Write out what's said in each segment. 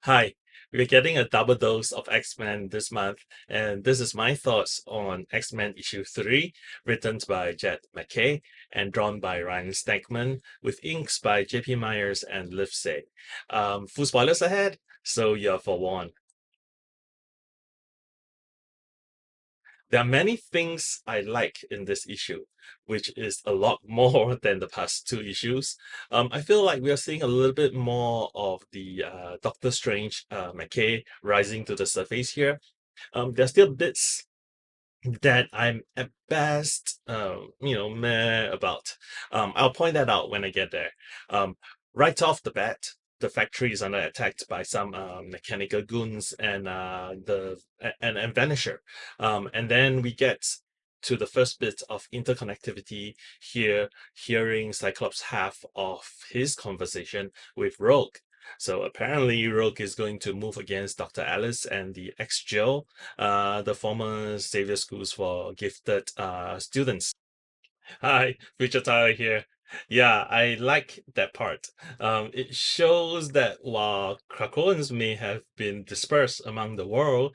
Hi, we're getting a double dose of X-Men this month, and this is my thoughts on X-Men issue 3, written by Jed MacKay and drawn by Ryan Stegman, with inks by JP Myers and Livesay. Full spoilers ahead, so you're forewarned. There are many things I like in this issue, which is a lot more than the past two issues. I feel like we are seeing a little bit more of the Doctor Strange MacKay rising to the surface here. There's still bits that I'm at best, meh about. I'll point that out when I get there. Um, right off the bat, the factory is under attack by some mechanical goons and Vanisher. And then we get to the first bit of interconnectivity here, hearing Cyclops half of his conversation with Rogue. So apparently Rogue is going to move against Dr. Alice and the ex-Jill, the former Xavier Schools for Gifted students. Hi, Future Tyler here. Yeah, I like that part. It shows that while Krakoans may have been dispersed among the world,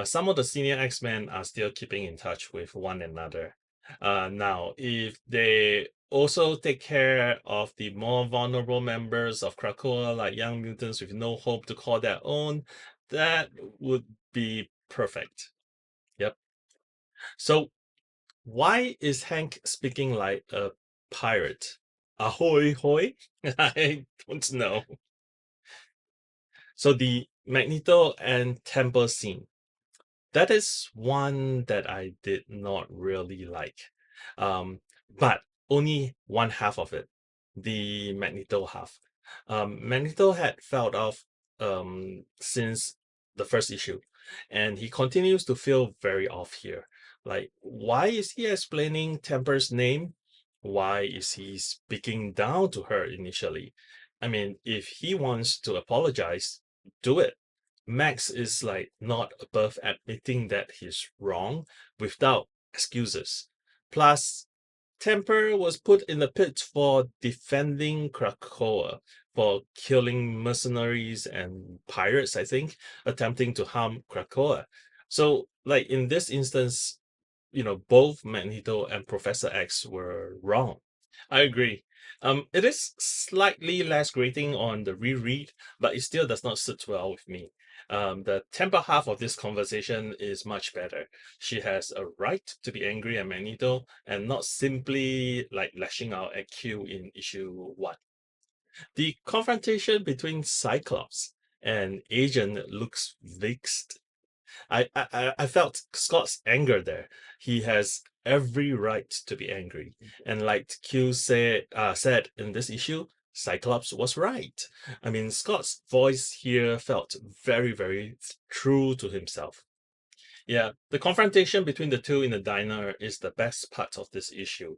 some of the senior X-Men are still keeping in touch with one another. Now, if they also take care of the more vulnerable members of Krakoa, like young mutants with no hope to call their own, that would be perfect. Yep. So why is Hank speaking like a pirate? Ahoy hoy? I don't know. So the Magneto and Temple scene. That is one that I did not really like. But only one half of it, the Magneto half. Magneto had felt off since the first issue, and he continues to feel very off here. Like, why is he explaining Temper's name? Why is he speaking down to her initially? I mean, if he wants to apologize, do it. Max is like not above admitting that he's wrong without excuses. Plus, Temper was put in the pit for defending Krakoa, for killing mercenaries and pirates, I think, attempting to harm Krakoa. So, like in this instance, both Magneto and Professor X were wrong. I agree. It is slightly less grating on the reread, but it still does not sit well with me. The temper half of this conversation is much better. She has a right to be angry at Magneto and not simply like lashing out at Q in issue 1. The confrontation between Cyclops and Agent looks vexed. I felt Scott's anger there. He has every right to be angry. And like Q said in this issue, Cyclops was right. I mean, Scott's voice here felt very, very true to himself. Yeah, the confrontation between the two in the diner is the best part of this issue.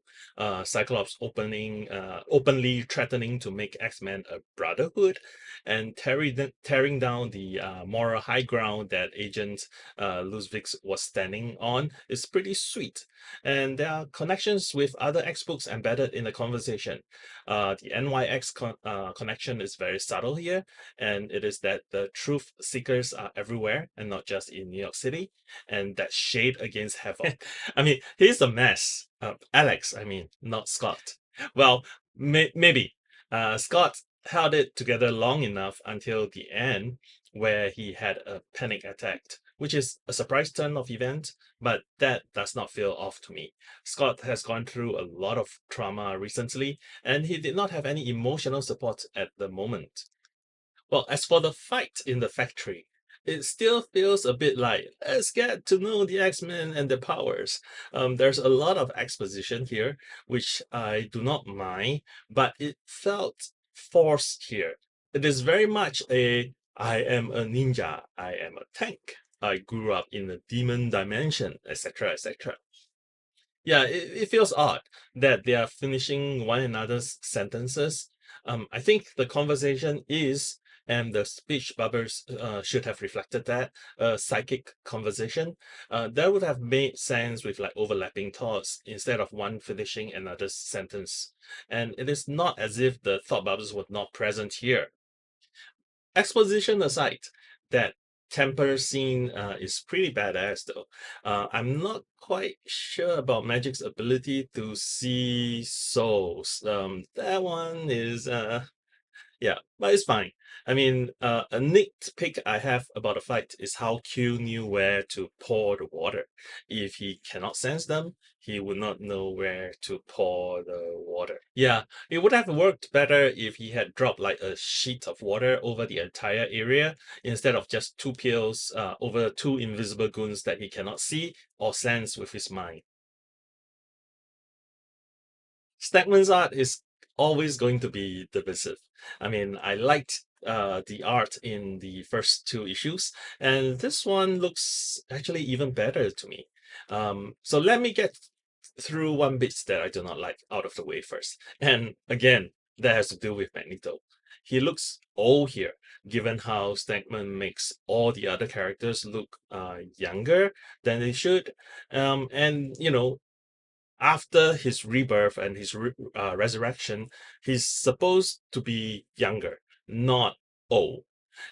Cyclops openly threatening to make X-Men a brotherhood, and tearing down the moral high ground that Agent Ludwig was standing on is pretty sweet. And there are connections with other X books embedded in the conversation. The NYX connection is very subtle here, and it is that the truth seekers are everywhere and not just in New York City, and that shade against Havoc. I mean, he's a mess. Alex, I mean, not Scott. Well, maybe. Scott held it together long enough until the end, where he had a panic attack, which is a surprise turn of event, but that does not feel off to me. Scott has gone through a lot of trauma recently, and he did not have any emotional support at the moment. Well, as for the fight in the factory, it still feels a bit like, let's get to know the X-Men and their powers. There's a lot of exposition here, which I do not mind, but it felt forced here. It is very much I am a ninja, I am a tank, I grew up in the demon dimension, etc., etc. Yeah, it feels odd that they are finishing one another's sentences. I think the conversation is, and the speech bubbles should have reflected that, a psychic conversation. That would have made sense with like overlapping thoughts instead of one finishing another's sentence. And it is not as if the thought bubbles were not present here. Exposition aside, that temper scene is pretty badass though. I'm not quite sure about Magic's ability to see souls. That one is yeah, but it's fine. I mean, a nitpick I have about a fight is how Q knew where to pour the water. If he cannot sense them, he would not know where to pour the water. Yeah, it would have worked better if he had dropped like a sheet of water over the entire area instead of just two pills over two invisible goons that he cannot see or sense with his mind. Stegman's art is always going to be divisive. I mean, I liked the art in the first two issues, and this one looks actually even better to me. So let me get through one bit that I do not like out of the way first. And again, that has to do with Magneto. He looks old here, given how Stegman makes all the other characters look younger than they should. And you know, after his rebirth and his resurrection, he's supposed to be younger, not old.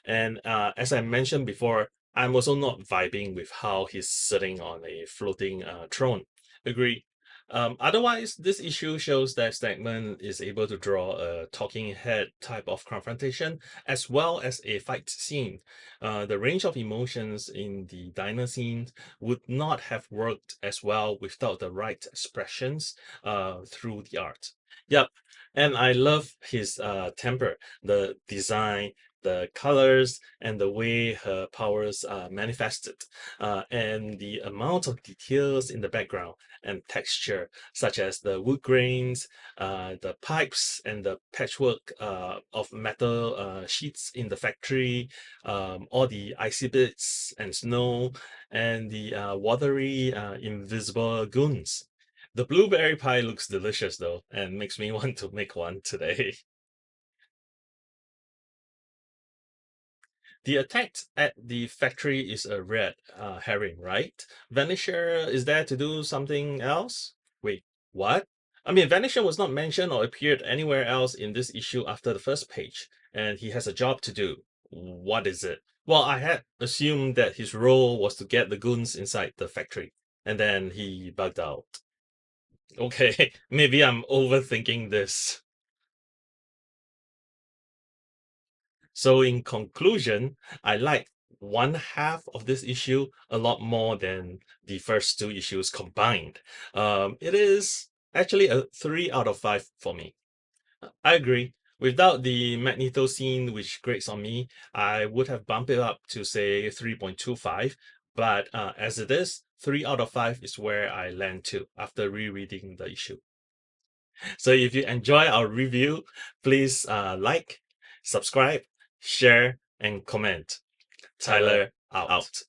And as I mentioned before, I'm also not vibing with how he's sitting on a floating throne. Agree. Otherwise, this issue shows that Stegman is able to draw a talking head type of confrontation as well as a fight scene. The range of emotions in the diner scene would not have worked as well without the right expressions through the art. Yep, and I love his temper, the design, the colors, and the way her powers are manifested, and the amount of details in the background and texture, such as the wood grains, the pipes, and the patchwork of metal sheets in the factory, all the icy bits and snow, and the watery, invisible goons. The blueberry pie looks delicious though, and makes me want to make one today. The attack at the factory is a red herring, right? Vanisher is there to do something else? Wait, what? I mean, Vanisher was not mentioned or appeared anywhere else in this issue after the first page, and he has a job to do. What is it? Well, I had assumed that his role was to get the goons inside the factory, and then he bugged out. Okay, maybe I'm overthinking this. So in conclusion, I like one half of this issue a lot more than the first two issues combined. It is actually a 3 out of 5 for me. I agree. Without the Magneto scene, which grates on me, I would have bumped it up to say 3.25. But as it is, 3 out of 5 is where I land to after rereading the issue. So if you enjoy our review, please like, subscribe, share, and comment. Tyler out.